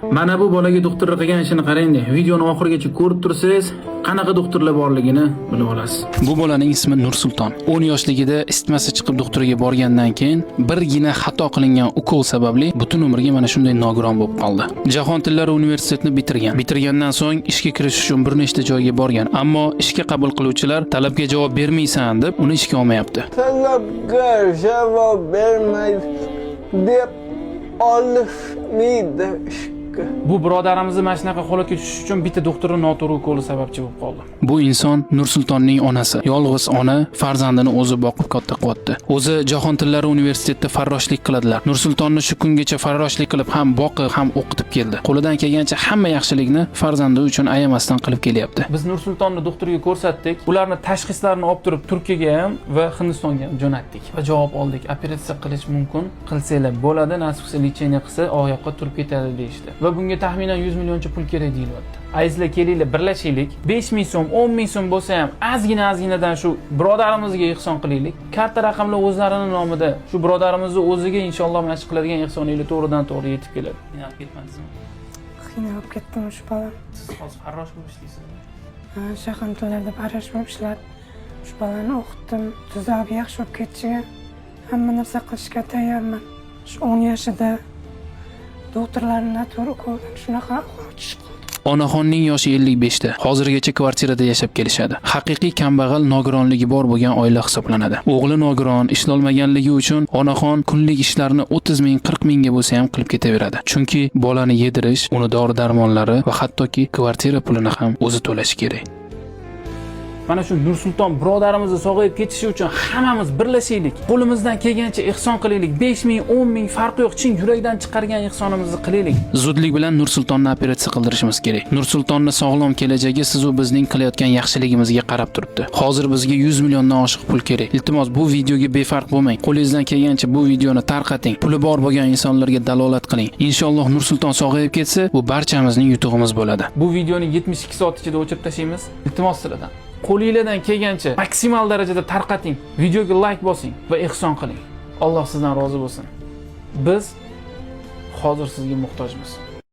Mana bu bolaga doktorlik qilgan ishini qarang-da. Videoni oxirigacha ko'rib tursangiz, qanaqa doktorlar borligini bilib olasiz. Bu bolaning ismi Nursulton. 10 yoshligida isitmasi chiqib doktoriga borgandan keyin birgina xato qilingan ukol sababli butun umriga mana shunday nogiron bo'lib qoldi. Jahon tillari universitetini bitirgan. Bitirgandan so'ng ishga kirish uchun bir nechta joyga borgan, ammo ishga qabul qiluvchilar talabga javob bermaysan deb uni ishga olmayapti. Talabga javob bermaydi deb olishmaydi. Bu birodarimizni mana shunaqa holatga tushish uchun bitta doktorning noto'g'ri ukoli sababchi bo'lib qoldi. Bu inson Nursultonning onasi. Yolg'iz ona farzandini o'zi boqib katta qilyapti. O'zi Jahon tillari universitetida farroshlik qiladilar. Nursultonni shu kungacha farroshlik qilib ham boqib, ham o'qitib keldi. Qo'lidan kelgancha hamma yaxshilikni farzandi uchun ayamasdan qilib kelyapti. Biz Nursultonni doktorga ko'rsatdik. Ularni tashxislarini olib turib Turkiyaga ham va Hindistonga ham jo'natdik. Va javob oldik. Operatsiya qilish mumkin, qilsanglar bo'ladi, nasib qilsa lecheniya qilsa oyoqqa turib ketadi deyishdi. Va bunga taxminan 100 millioncha pul kerak deyilyapti. Aizlar kelinglar, birlashaylik. 5 ming so'm, 10 ming so'm bo'lsa ham azginadan shu birodarimizga ehson qilaylik. Karta raqamlar o'zlarining nomida. Shu birodarimizni o'ziga inshaalloh mana shu qiladigan ehsoninglar to'g'ridan to'g'ri yetib keladi. Qiynalib ketmadingizmi? Qiynalib ketdim shu bola. Siz hozir farrosh bo'lib ishlaysizmi? Jahon tillarida farrosh bo'lib ishlab, shu bolani o'qitdim. Tuzog'i yaxshi bo'lib ketishiga hamma narsa qilishga tayyorman. Shu 10 yoshida doktorlarning noto'g'ri ukolidan shunaqa ochish qildi. Onaxonning yoshi 55 da. Hozirgacha kvartirada yashab kelishadi. Haqiqiy kambag'al nogironligi bor bo'lgan oila hisoblanadi. O'g'li nogiron, ishlolmaganligi uchun onaxon kunlik ishlarni 30 ming, 40 mingga bo'lsa ham qilib ketaveradi. Chunki bolani yedirish, uni dori-darmonlari va hattoki kvartira pulini ham o'zi to'lashi kerak. Mana shu Nursulton birodarimizni sog'ayib ketishi uchun hammamiz birlashaylik. Qo'limizdan kelgancha ehson qilaylik. 5 ming, 10 ming farqi yo'q. Chin yurakdan chiqargan ehsonimizni qilaylik. Zudlik bilan Nursultonni operatsiya qildirishimiz kerak. Nursultonni sog'lom kelajagi siz va bizning qilayotgan yaxshiligimizga qarab turibdi. Hozir bizga 100 milliondan oshiq pul kerak. Iltimos bu videoga befarq bo'lmang. Qo'lingizdan kelgancha bu videoni tarqating. Puli bor bo'lgan insonlarga dalolat qiling. Inshaalloh Nursulton sog'ayib ketsa, bu barchamizning yutug'imiz bo'ladi. Bu videoni 72 soat ichida o'chirib tashlaymiz. Iltimos sizlardan. Qo'lingizdan kelgancha maksimal darajada tarqating, videoga like bosing va ehson qiling. Alloh sizdan rozi bo'lsin. Biz hozir sizga muhtojmiz.